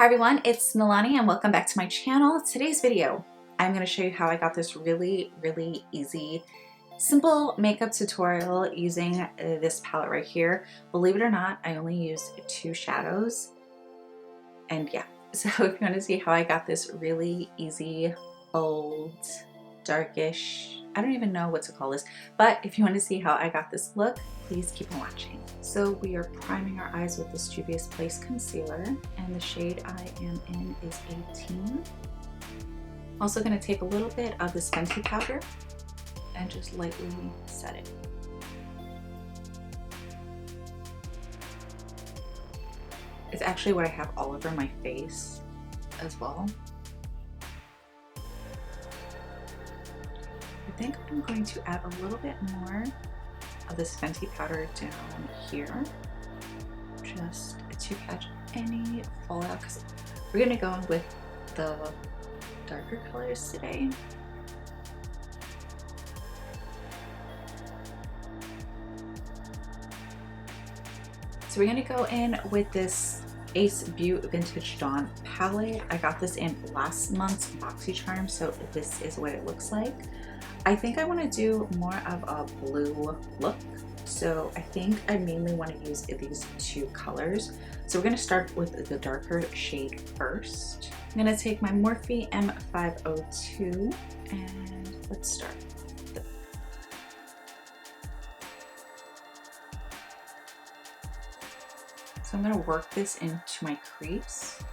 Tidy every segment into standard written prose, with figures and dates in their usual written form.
Hi everyone, it's Nalanie and welcome back to my channel. Today's video, I'm going to show you how I got this really easy, simple makeup tutorial using this palette right here. Believe it or not, I only used 2 shadows. And yeah, so if you want to see how I got this really easy, bold, darkish, I don't even know what to call this, but if you want to see how I got this look, please keep on watching. So we are priming our eyes with this Juvia's Place concealer, and the shade I am in is 18. Also going to take a little bit of this Fenty powder and just lightly set it. It's actually what I have all over my face as well. I think I'm going to add a little bit more of this Fenty powder down here, just to catch any fallout, because we're going to go in with the darker colors today. So we're going to go in with this Ace Beaute Vintage Dawn palette. I got this in last month's BoxyCharm, so this is what it looks like. I think I want to do more of a blue look, so I think I mainly want to use these 2 colors. So we're going to start with the darker shade first. I'm going to take my Morphe M502 and let's start. So I'm going to work this into my crease.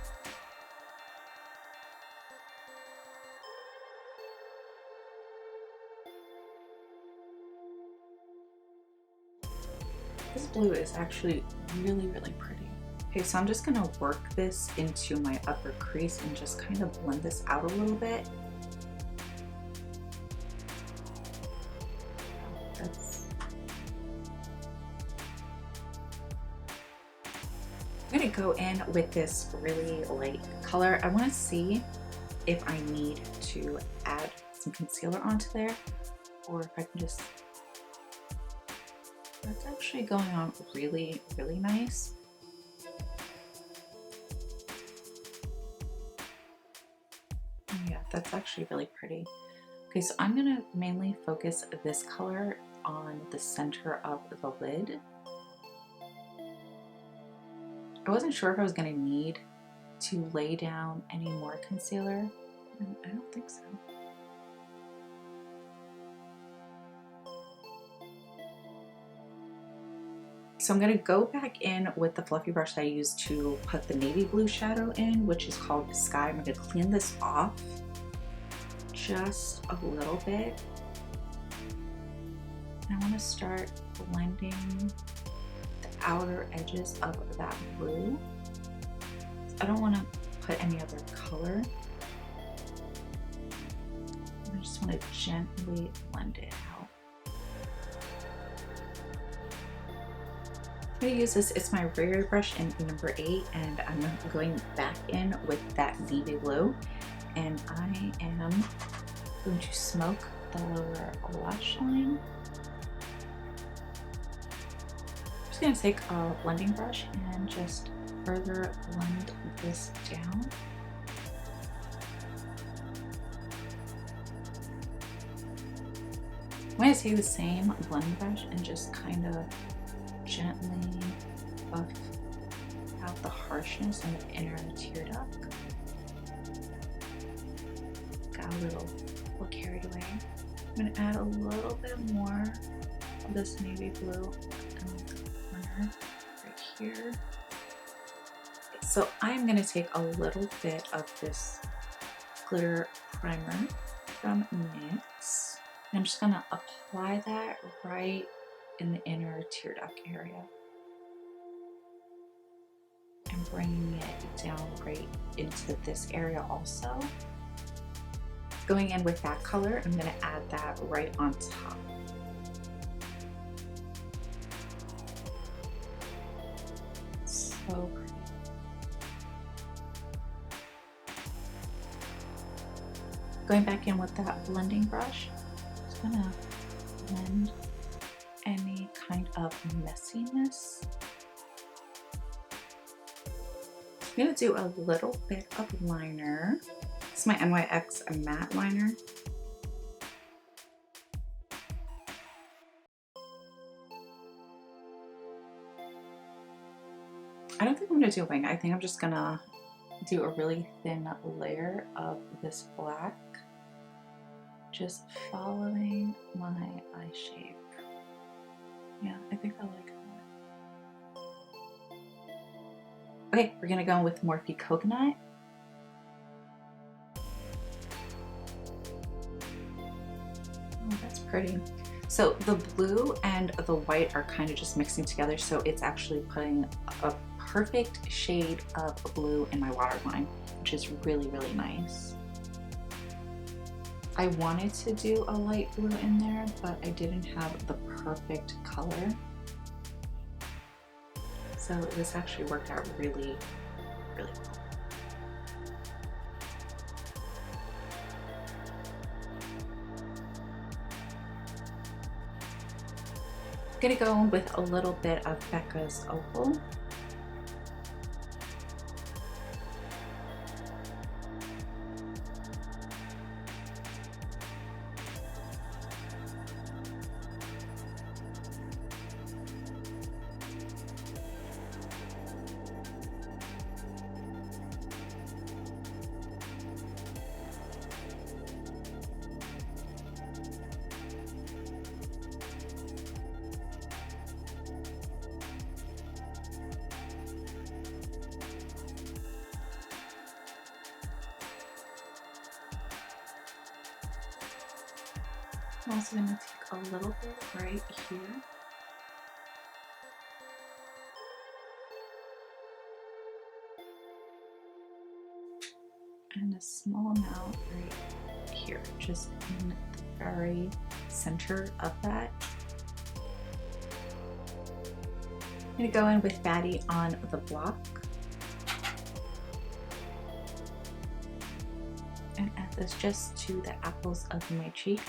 This blue is actually really pretty. Okay, so I'm just going to work this into my upper crease and just kind of blend this out a little bit. I'm going to go in with this really light color. I want to see if I need to add some concealer onto there, or if I can just... That's actually going on really nice. Yeah, that's actually really pretty. Okay, so I'm gonna mainly focus this color on the center of the lid. I wasn't sure if I was gonna need to lay down any more concealer, and I don't think so. So I'm going to go back in with the fluffy brush that I used to put the navy blue shadow in, which is called Sky. I'm going to clean this off just a little bit. And I want to start blending the outer edges of that blue. I don't want to put any other color. I just want to gently blend it out. I'm going to use this, it's my Rare brush in number 8, and I'm going back in with that navy blue, and I am going to smoke the lower lash line. I'm just going to take a blending brush and just further blend this down. I'm going to take the same blending brush and just kind of gently buff out the harshness in the inner tear duct. Got a little carried away. I'm going to add a little bit more of this navy blue in the corner right here. So I'm going to take a little bit of this glitter primer from NYX, and I'm just going to apply that right in the inner tear duct area and bringing it down right into this area also. Going in with that color, I'm going to add that right on top. So pretty. Going back in with that blending brush, just going to blend any kind of messiness. gonna do a little bit of liner. This is my NYX matte liner. I don't think I'm gonna do a wing. I think I'm just gonna do a really thin layer of this black, just following my eye shape. Yeah, I think I like that. Okay, we're gonna go with Morphe Coconut. Oh, that's pretty. So the blue and the white are kind of just mixing together, so it's actually putting a perfect shade of blue in my waterline, which is really, really nice. I wanted to do a light blue in there, but I didn't have the perfect color. So this actually worked out really, really well. I'm gonna go with a little bit of Becca's Opal. I'm also going to take a little bit right here. And a small amount right here, just in the very center of that. I'm going to go in with Baddie on the block. And add this just to the apples of my cheek.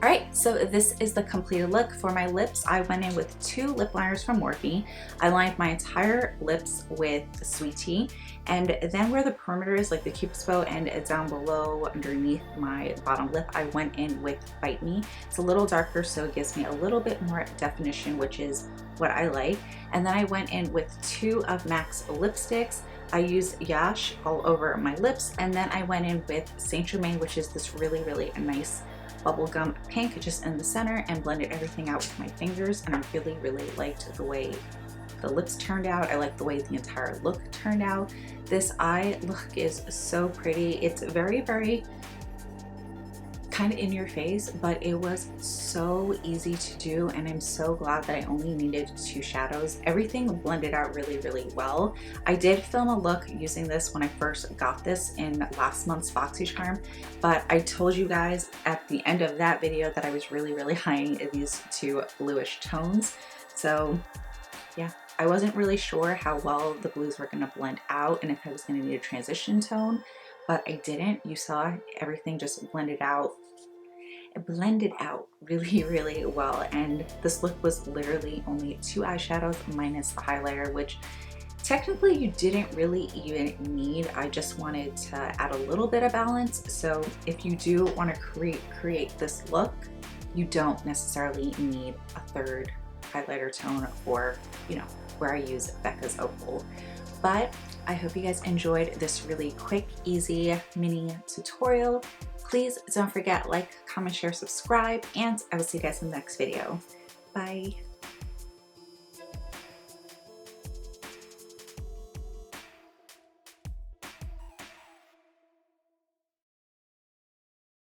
All right, so this is the completed look. For my lips, I went in with 2 lip liners from Morphe. I lined my entire lips with Sweet Tea, and then where the perimeter is, like the cupid's bow and down below underneath my bottom lip, I went in with Bite Me. It's a little darker, so it gives me a little bit more definition, which is what I like. And then I went in with 2 of MAC's lipsticks. I used Yash all over my lips, and then I went in with Saint Germain, which is this really, really nice bubblegum pink just in the center, and blended everything out with my fingers. And I really, really liked the way the lips turned out. I like the way the entire look turned out. This eye look is so pretty. It's very, very kind of in your face, but it was so easy to do, and I'm so glad that I only needed 2 shadows. Everything blended out really, really well. I did film a look using this when I first got this in last month's BoxyCharm, but I told you guys at the end of that video that I was really, really eyeing these 2 bluish tones. So yeah, I wasn't really sure how well the blues were going to blend out and if I was going to need a transition tone, but I didn't. You saw everything just blended out. It blended out really, really well, and this look was literally only 2 eyeshadows minus the highlighter, which technically you didn't really even need. I just wanted to add a little bit of balance. So if you do want to create this look, you don't necessarily need a 3rd highlighter tone, or, you know, where I use Becca's Opal. But I hope you guys enjoyed this really quick, easy mini tutorial. Please don't forget, like, comment, share, subscribe, and I will see you guys in the next video. Bye.